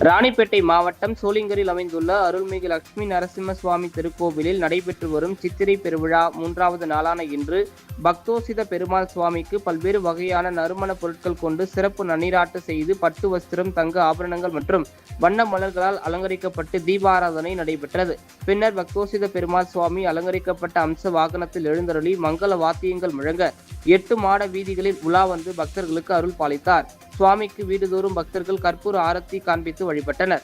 ராணிப்பேட்டை மாவட்டம் சோளிங்கரில் அமைந்துள்ள அருள்மிகு லட்சுமி நரசிம்ம சுவாமி திருக்கோவிலில் நடைபெற்று வரும் சித்திரை பெருவிழா 3வது நாளான இன்று பக்தோசித பெருமாள் சுவாமிக்கு பல்வேறு வகையான நறுமண பொருட்கள் கொண்டு சிறப்பு நன்னீராட்டு செய்து பட்டு வஸ்திரம், தங்க ஆபரணங்கள் மற்றும் வண்ண மலர்களால் அலங்கரிக்கப்பட்டு தீபாராதனை நடைபெற்றது. பின்னர் பக்தோசித பெருமாள் சுவாமி அலங்கரிக்கப்பட்ட அம்ச வாகனத்தில் எழுந்தருளி மங்கள வாத்தியங்கள் முழங்க 8 மாட வீதிகளில் உலா வந்து பக்தர்களுக்கு அருள் பாலித்தார். சுவாமிக்கு வீடுதோறும் பக்தர்கள் கற்பூர ஆரத்தி காண்பித்து வழிபட்டனர்.